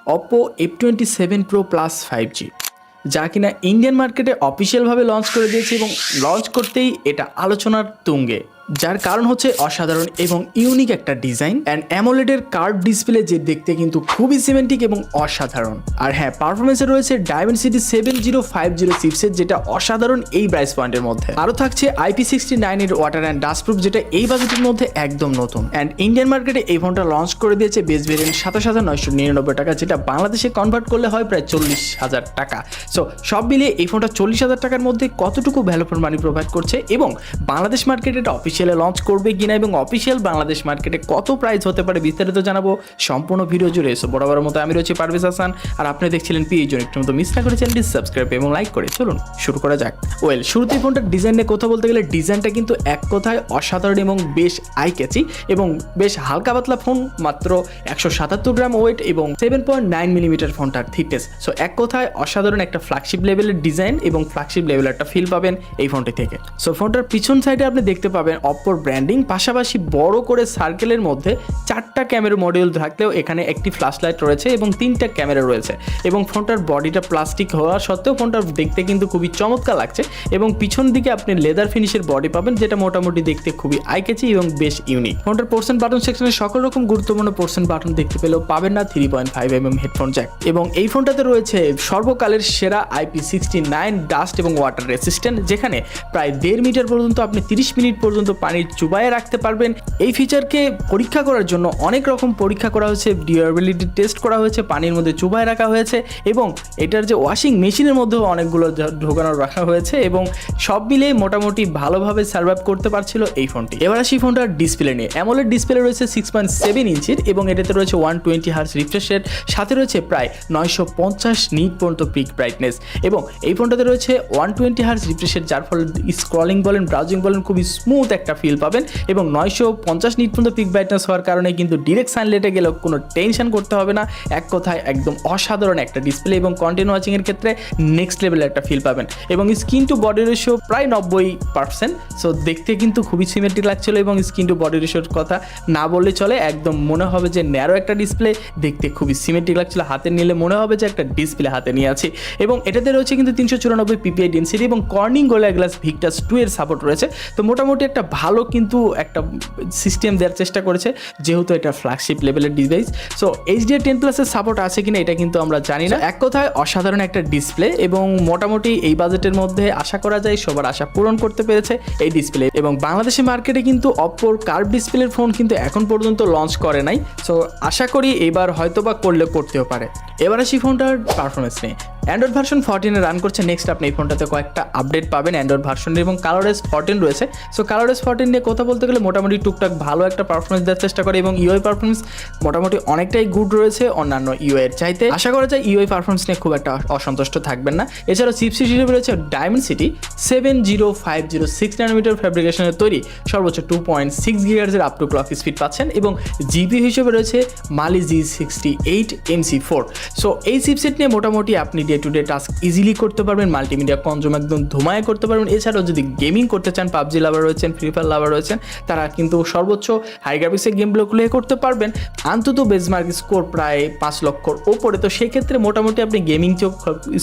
Oppo F27 Pro Plus 5G, যা কিনা Indian মার্কেটে অফিসিয়ালভাবে লঞ্চ করে দিয়েছে এবং লঞ্চ করতেই এটা আলোচনার তুঙ্গে, যার কারণ হচ্ছে অসাধারণ এবং ইউনিক একটা ডিজাইন অ্যান্ড অ্যামোলেডের কার্ভ ডিসপ্লে, যে দেখতে কিন্তু খুবই সিমেন্টিক এবং অসাধারণ। আর হ্যাঁ, পারফরমেন্সে রয়েছে Dimensity 7050 চিপসেট, যেটা অসাধারণ এই প্রাইস পয়েন্টের মধ্যে। আরও থাকছে IP69 এর ওয়াটার অ্যান্ড ডাস্ট প্রুফ, যেটা এই বাজেটের মধ্যে একদম নতুন। অ্যান্ড ইন্ডিয়ান মার্কেটে এই ফোনটা লঞ্চ করে দিয়েছে বেস ভেরিয়েন্ট 27,999 টাকা, যেটা বাংলাদেশে কনভার্ট করলে হয় প্রায় 40,000 টাকা। সো সব মিলিয়ে এই ফোনটা 40,000 টাকার মধ্যে কতটুকু ভ্যালু ফর মানি প্রোভাইড করছে এবং বাংলাদেশ মার্কেটে এটা অফিসিয়ালি লঞ্চ করবে কিনা এবং অফিসিয়াল বাংলাদেশ মার্কেটে কত প্রাইস হতে পারে বিস্তারিত জানাবো সম্পূর্ণ ভিডিও জুড়ে। সো বরাবরের মতো আমি রয়েছি পারভেজ হাসান, আর আপনি দেখছিলেন পিএইচ জোন। একটু মতো মিস না করে চ্যানেলটি সাবস্ক্রাইব এবং লাইক করে চলুন শুরু করা যাক। শুরুতেই ফোনটার ডিজাইন নিয়ে কথা বলতে গেলে ডিজাইনটা কিন্তু এক কথায় অসাধারণ এবং বেশ আই ক্যাচি এবং বেশ হালকা পাতলা ফোন, মাত্র 177 গ্রাম ওয়েট এবং 7.9 মিলিমিটার ফোনটার থিকনেস। সো এক কথায় অসাধারণ একটা ফ্ল্যাগশিপ লেভেলের ডিজাইন এবং ফ্ল্যাগশিপ লেভেলের একটা ফিল পাবেন এই ফোনটি থেকে। সো ফোনটার পিছন সাইডে আপনি দেখতে পাবেন অপ্পোর ব্র্যান্ডিং, পাশাপাশি বড় করে সার্কেলের মধ্যে 4টা ক্যামেরা মডিউল থাকলেও এখানে একটি ফ্ল্যাশ লাইট রয়েছে এবং 3টা ক্যামেরা রয়েছে এবং ফোনটার বডিটা প্লাস্টিক হওয়া সত্ত্বেও ফোনটা দেখতে কিন্তু খুবই চমৎকার লাগছে এবং পিছন দিকে আপনি লেদার ফিনিশের বডি পাবেন, যেটা মোটামুটি দেখতে খুবই আইকেচি এবং বেশ ইউনিক। ফোনটার পোর্শন বাটন সেকশনে সকল রকম গুরুত্বপূর্ণ পোর্শন বাটন দেখতে পেলেও পাবেন না 3.5mm হেডফোন জ্যাক এবং এই ফোনটাতে রয়েছে সর্বকালের সেরা IP69 ডাস্ট এবং ওয়াটার রেসিস্ট্যান্ট, যেখানে প্রায় 1.5 মিটার পর্যন্ত আপনি 30 মিনিট পর্যন্ত পানির চুবায়ে রাখতে পারবেন। এই ফিচারকে পরীক্ষা করার জন্য অনেক রকম পরীক্ষা করা হয়েছে, ডিউরেবিলিটি টেস্ট করা হয়েছে, পানির মধ্যে চুবায়ে রাখা হয়েছে এবং এটার যে ওয়াশিং মেশিনের মধ্যেও অনেকগুলো ঢোকানো রাখা হয়েছে এবং সব মিলে মোটামুটি ভালোভাবে সার্ভাইভ করতে পারছিল এই ফোনটি। এবার আসি ফোনটার ডিসপ্লে নিয়ে। অ্যামোলেড ডিসপ্লে রয়েছে 6.7 ইঞ্চির এবং এটাতে রয়েছে 120 হার্জ রিফ্রেশ রেট, সাথে রয়েছে প্রায় 950 নিট পর্যন্ত পিক ব্রাইটনেস এবং এই ফোনটাতে রয়েছে 120 হার্জ রিফ্রেশ রেট, যার ফলে স্ক্রলিং বলেন ব্রাউজিং বলেন খুবই স্মুথ একটা ফিল পাবেন এবং 950 নিট পর্যন্ত পিক ব্রাইটনেস হওয়ার কারণে কিন্তু ডিরেক্ট সানলাইটে গেলেও কোনো টেনশন করতে হবে না। এক কথায় একদম অসাধারণ একটা ডিসপ্লে এবং কন্টেন্ট ওয়াচিংয়ের ক্ষেত্রে নেক্সট লেভেলের একটা ফিল পাবেন এবং স্ক্রিন টু বডি রেশিও প্রায় 90%। সো দেখতে কিন্তু খুবই সিমেট্রিক লাগছিল এবং স্ক্রিন টু বডি রেশিওর কথা না বললে চলে, একদম মনে হবে যে ন্যারো একটা ডিসপ্লে, দেখতে খুবই সিমেট্রিক লাগছিল, হাতে নিলে মনে হবে যে একটা ডিসপ্লে হাতে নিয়ে আছি এবং এটাতে রয়েছে কিন্তু 394 PPI ডেনসিটি এবং কর্নিং গোরিলা গ্লাস ভিক্টাস 2 এর সাপোর্ট রয়েছে। তো মোটামুটি একটা ভালো কিন্তু একটা সিস্টেম দেওয়ার চেষ্টা করেছে, যেহেতু এটা ফ্ল্যাগশিপ লেভেলের ডিভাইস। সো HDR10+ এর সাপোর্ট আছে কিনা এটা কিন্তু আমরা জানি না। এক কথায় অসাধারণ একটা ডিসপ্লে এবং মোটামুটি এই বাজেটের মধ্যে আশা করা যায় সবার আশা পূরণ করতে পেরেছে এই ডিসপ্লে এবং বাংলাদেশের মার্কেটে কিন্তু অপ্পোর কার্ভ ডিসপ্লের ফোন কিন্তু এখন পর্যন্ত লঞ্চ করে নাই। সো আশা করি এবার হয়তোবা করতেও পারে। এবার আসি ফোনটার পারফরমেন্স নিয়ে। অ্যান্ড্রয়েড ভার্সন 14 রান করছে নেক্সট। আপনি এই ফোনটাতে কয়েকটা আপডেট পাবেন অ্যান্ড্রয়েড ভার্সন এবং ColorOS 14 রয়েছে। সো ColorOS 14 নিয়ে কথা বলতে গেলে মোটামুটি টুকটাক ভালো একটা পারফরমেন্স দেওয়ার চেষ্টা করে এবং ইউআই পারফরমেন্স মোটামুটি অনেকটাই গুড রয়েছে অন্যান্য ইউআই এর চাইতে। আশা করা যায় ইউআই পারফরমেন্স নিয়ে খুব একটা অসন্তুষ্ট থাকবেন না। এছাড়াও চিপসেট হিসেবে রয়েছে Dimensity 7050 6 ন্যানোমিটার ফ্যাব্রিকেশনের তৈরি সর্বোচ্চ 2.6 GHz up to clock speed পাচ্ছেন এবং জিপি হিসেবে রয়েছে Mali G68 MC4। সো এই চিপসেট নিয়ে মোটামুটি আপনি day to day task easily করতে পারবেন, মাল্টিমিডিয়া কনজুম একদম ধুমায় করতে পারবেন। এছাড়াও যদি গেমিং করতে চান, পাবজি লাভার রয়েছেন, ফ্রি ফায়ার লাভার রয়েছেন, তারা কিন্তু সর্বোচ্চ হাই গ্রাফিক্সের গেমগুলো প্লে করতে পারবেন। অন্তত বেঞ্চমার্ক স্কোর প্রায় 5 লক্ষর ওপরে। তো সেক্ষেত্রে মোটামুটি আপনি গেমিংটিও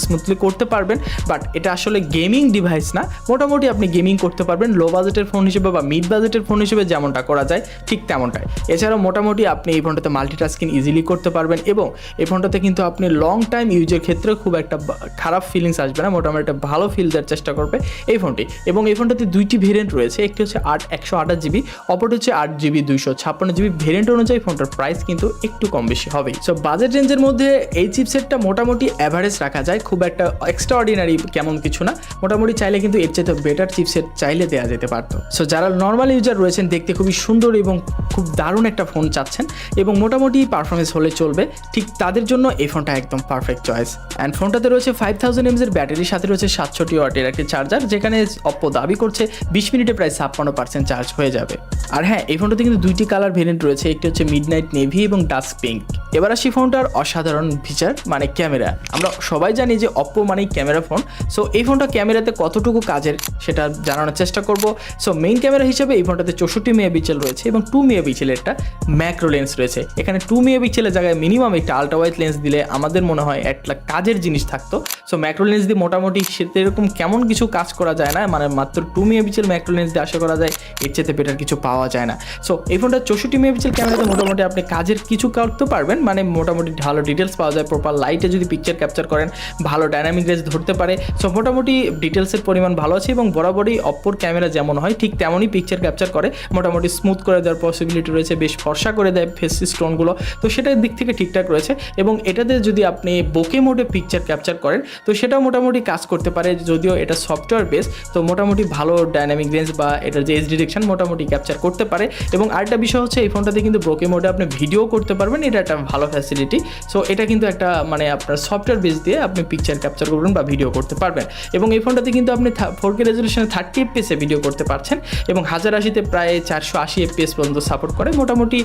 স্মুথলি করতে পারবেন, বাট এটা আসলে গেমিং ডিভাইস না। মোটামুটি আপনি গেমিং করতে পারবেন লো বাজেটের ফোন হিসেবে বা মিড বাজেটের ফোন হিসেবে যেমনটা করা যায় ঠিক তেমনটাই। এছাড়াও মোটামুটি আপনি এই ফোনটাতে মাল্টিটাস্কিং ইজিলি করতে পারবেন এবং এই ফোনটাতে কিন্তু আপনি লং টাইম ইউজের ক্ষেত্রে খুব একটা খারাপ ফিলিংস আসবে না, মোটামুটি একটা ভালো ফিল দেওয়ার চেষ্টা করবে এই ফোনটি। এবং এই ফোনটাতে 2টি ভেরিয়েন্ট রয়েছে, একটি হচ্ছে 128GB, অপরটি হচ্ছে 8GB 256GB। ভেরিয়েন্ট অনুযায়ী ফোনটার প্রাইস কিন্তু একটু কম বেশি হবেই। সো বাজেট রেঞ্জের মধ্যে এই চিপসেটটা মোটামুটি অ্যাভারেজ রাখা যায়, খুব একটা এক্সট্রা অর্ডিনারি কেমন কিছু না। মোটামুটি চাইলে কিন্তু এর চাইতে বেটার চিপসেট চাইলে দেওয়া যেতে পারতো। সো যারা নর্মাল ইউজার রয়েছেন, দেখতে খুবই সুন্দর এবং খুব দারুণ একটা ফোন চাচ্ছেন এবং মোটামুটি পারফরমেন্স হলে চলবে, ঠিক তাদের জন্য এই ফোনটা একদম পারফেক্ট চয়েস। অ্যান্ড ফোন ফোনটাতে রয়েছে 5000 mAh এর ব্যাটারির সাথে রয়েছে 760 ওয়াটের একটি চার্জার, যেখানে অপ্পো দাবি করছে 20 মিনিটে প্রায় 56% চার্জ হয়ে যাবে। আর হ্যাঁ, এই ফোনটাতে কিন্তু দুইটি কালার ভেরিয়েন্ট রয়েছে, একটি হচ্ছে মিডনাইট নেভি এবং ডাস্ক পিঙ্ক। এবার আসি ফোনটার অসাধারণ ফিচার মানে ক্যামেরা। আমরা সবাই জানি যে অপ্পো মানেই ক্যামেরা ফোন, সো এই ফোনটা ক্যামেরাতে কতটুকু কাজের সেটা জানানোর চেষ্টা করব। সো মেইন ক্যামেরা হিসেবে এই ফোনটাতে 64 মেগাপিক্সেল রয়েছে এবং 2 মেগাপিক্সেলের একটা ম্যাক্রো লেন্স রয়েছে। এখানে 2 মেগাপিক্সেলের জায়গায় মিনিমাম একটা আলট্রা ওয়াইড লেন্স দিলে আমাদের মনে হয় একটা কাজের জিনিস থাকতো। সো ম্যাক্রো লেন্স দিয়ে মোটামুটি সেরকম কেমন কিছু কাজ করা যায় না, মানে মাত্র 2 মেগাপিক্সেল ম্যাক্রো লেন্স দিয়ে আশা করা যায় এর চেয়ে বেটার কিছু পাওয়া যায় না। সো এই ফোনটা 64 মেগাপিক্সেল ক্যামেরাতে মোটামুটি আপনি কাজের কিছু করতে পারবেন, মানে মোটামুটি ভালো ডিটেলস পাওয়া যায়, প্রপার লাইটে যদি পিকচার ক্যাপচার করেন ভালো ডাইনামিক রেঞ্জ ধরতে পারে। সো মোটামুটি ডিটেলসের পরিমাণ ভালো আছে এবং বরাবরই অপ্পোর ক্যামেরা যেমন হয় ঠিক তেমনই পিকচার ক্যাপচার করে, মোটামুটি স্মুথ করে দেওয়ার পসিবিলিটি রয়েছে, বেশ ফর্সা করে দেয় ফেস স্টোনগুলো, তো সেটার দিক থেকে ঠিকঠাক রয়েছে। এবং এটাতে যদি আপনি বোকে মোডে পিকচার ক্যাপচার করেন তো সেটাও মোটামুটি কাজ করতে পারে, যদিও এটা সফটওয়্যার বেস, তো মোটামুটি ভালো ডাইনামিক রেঞ্জ বা এটার যে এইচডি ডিরেকশন মোটামুটি ক্যাপচার করতে পারে। এবং আরেকটা বিষয় হচ্ছে এই ফোনটাতে কিন্তু বোকে মোডে আপনি ভিডিও করতে পারবেন, এটা একটা ভালো ফ্যাসিলিটি। সো এটা কিন্তু একটা মানে আপনার সফটওয়্যার বেস দিয়ে আপনি পিকচার ক্যাপচার করবেন বা ভিডিও করতে পারবেন। এবং এই ফোনটাতে কিন্তু আপনি 4K রেজলিউশনে 30 fps ভিডিও করতে পারছেন এবং 1080-তে প্রায় 480 fps পর্যন্ত সাপোর্ট করে। মোটামুটি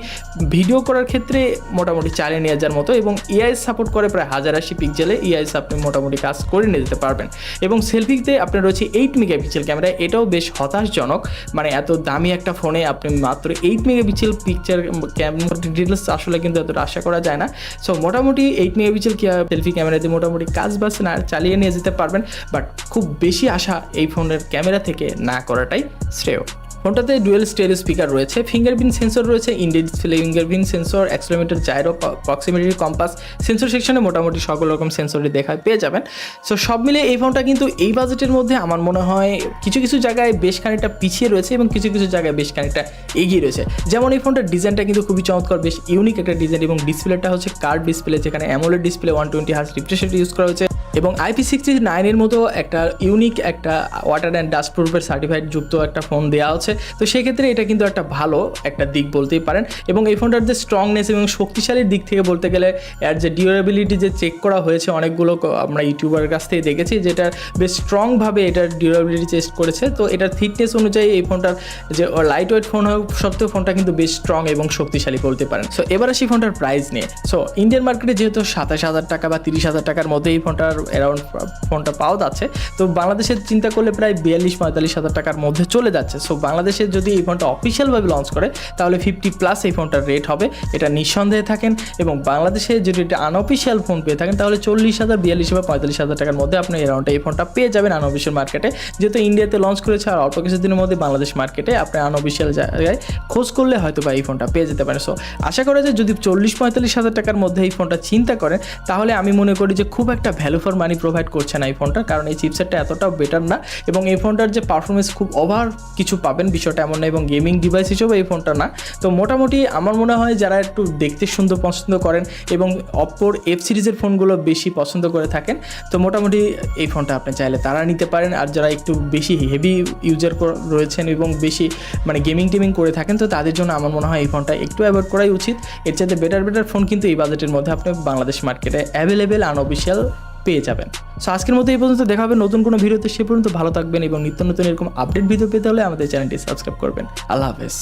ভিডিও করার ক্ষেত্রে মোটামুটি চালিয়ে নিয়ে যাওয়ার মতো, এবং ইআইএস সাপোর্ট করে প্রায় 1080 পিক্সেলে ইআইএস আপনি মোটামুটি কাজ করে নিয়ে যেতে পারবেন। এবং সেলফিতে আপনার রয়েছে 8 মেগাপিক্সেল ক্যামেরা, এটাও বেশ হতাশজনক, মানে এত দামি একটা ফোনে আপনি মাত্র 8 মেগাপিক্সেল পিকচার ক্যামেরা ডিটেলস আসলে কিন্তু এতটা আশা করা যায় না। সো মোটামুটি 8 মেগাপিক্সেল সেলফি ক্যামেরাতে মোটামুটি কাজ বাস না চালিয়ে নিয়ে যেতে পারবেন, বাট খুব বেশি আশা এই ফোনের ক্যামেরা থেকে না করাটাই শ্রেয়। ফোনটাতে ডুয়েল স্টেরিও স্পিকার রয়েছে, ফিঙ্গারপ্রিন্ট সেন্সর রয়েছে, indeed fingerprint sensor, accelerometer, gyro, proximity compass, sensor সেকশনে মোটামুটি সকল রকম সেন্সরই দেখা পেয়ে যাবেন। সো সব মিলে এই ফোনটা কিন্তু এই বাজেটের মধ্যে আমার মনে হয় কিছু কিছু জায়গায় বেশ খানিকটা পিছিয়ে রয়েছে এবং কিছু কিছু জায়গায় বেশ খানিকটা এগিয়ে রয়েছে। যেমন এই ফোনটার ডিজাইনটা কিন্তু খুবই চমৎকার, বেশ ইউনিক একটা ডিজাইন, এবং ডিসপ্লেটা হচ্ছে কার্ভ ডিসপ্লে, যেখানে AMOLED display 120 hertz refresh rate use করা হয়েছে এবং IP69 এর মতো একটা ইউনিক একটা ওয়াটার অ্যান্ড ডাস্ট প্রুফের সার্টিফাইড যুক্ত একটা ফোন দেওয়া হচ্ছে। তো সেক্ষেত্রে এটা কিন্তু একটা ভালো একটা দিক বলতেই পারেন। এবং এই ফোনটার যে স্ট্রংনেস এবং শক্তিশালীর দিক থেকে বলতে গেলে এর যে ডিউরেবিলিটি যে চেক করা হয়েছে অনেকগুলো আমরা ইউটিউবারের কাছ থেকে দেখেছি, যেটা বেশ স্ট্রংভাবে এটার ডিউরেবিলিটি টেস্ট করেছে। তো এটার থিকনেস অনুযায়ী এই ফোনটার যে লাইট ওয়েট ফোন হোক সত্ত্বেও ফোনটা কিন্তু বেশ স্ট্রং এবং শক্তিশালী বলতে পারেন। সো এবার আসি ফোনটার প্রাইস নিয়ে। সো ইন্ডিয়ান মার্কেটে যেহেতু 27,000 টাকা বা 30,000 টাকার মধ্যে এই ফোনটার অ্যারাউন্ড ফোনটা পাওয়া যাচ্ছে, তো বাংলাদেশের চিন্তা করলে প্রায় 42-45,000 টাকার মধ্যে চলে যাচ্ছে। সো বাংলাদেশের যদি এই ফোনটা অফিসিয়ালভাবে লঞ্চ করে তাহলে 50+ এই ফোনটার রেট হবে, এটা নিঃসন্দেহে থাকেন। এবং বাংলাদেশে যদি এটা আনঅফিসিয়াল ফোন পেয়ে থাকেন তাহলে 40,000, 42,000 বা 45,000 টাকার মধ্যে আপনি অ্যারাউন্ড এই ফোনটা পেয়ে যাবেন আনঅফিসিয়াল মার্কেটে। যেহেতু ইন্ডিয়াতে লঞ্চ করেছে আর অল্প কিছুদিনের মধ্যে বাংলাদেশ মার্কেটে আপনি আনঅফিসিয়াল জায়গায় খোঁজ করলে হয়তো বা এই ফোনটা পেয়ে যেতে পারেন। সো আশা করা যায় যদি 40-45,000 টাকার মধ্যে এই ফোনটা চিন্তা করেন তাহলে আমি মনে করি যে খুব একটা ভ্যালু ফর মানি প্রোভাইড করছে না এই ফোনটা, কারণ এই চিপসেটটা এতটাও বেটার না এবং এই ফোনটার যে পারফরমেন্স খুব ওভার কিছু পাবেন বিষয়টা এমন না, এবং গেমিং ডিভাইস হিসেবে এই ফোনটা না। তো মোটামুটি আমার মনে হয় যারা একটু দেখতে সুন্দর পছন্দ করেন এবং অপ্পোর F সিরিজের ফোনগুলো বেশি পছন্দ করে থাকেন, তো মোটামুটি এই ফোনটা আপনি চাইলে তারা নিতে পারেন। আর যারা একটু বেশি হেভি ইউজার রয়েছেন এবং বেশি মানে গেমিং টেমিং করে থাকেন, তো তাদের জন্য আমার মনে হয় এই ফোনটা একটু অ্যাভয়েড করাই উচিত। এর চাইতে বেটার ফোন কিন্তু এই বাজেটের মধ্যে আপনি বাংলাদেশ মার্কেটে অ্যাভেলেবেল আনঅফিসিয়াল পেয়ে যাবেন। সো আজকের মতো এই পর্যন্ত, দেখা হবে নতুন কোনো ভিডিওতে। সে পর্যন্ত ভালো থাকবেন এবং নিত্য নতুন এরকম আপডেট ভিডিও পেতে হলে আমাদের চ্যানেলটি সাবস্ক্রাইব করবেন। আল্লাহ হাফেজ।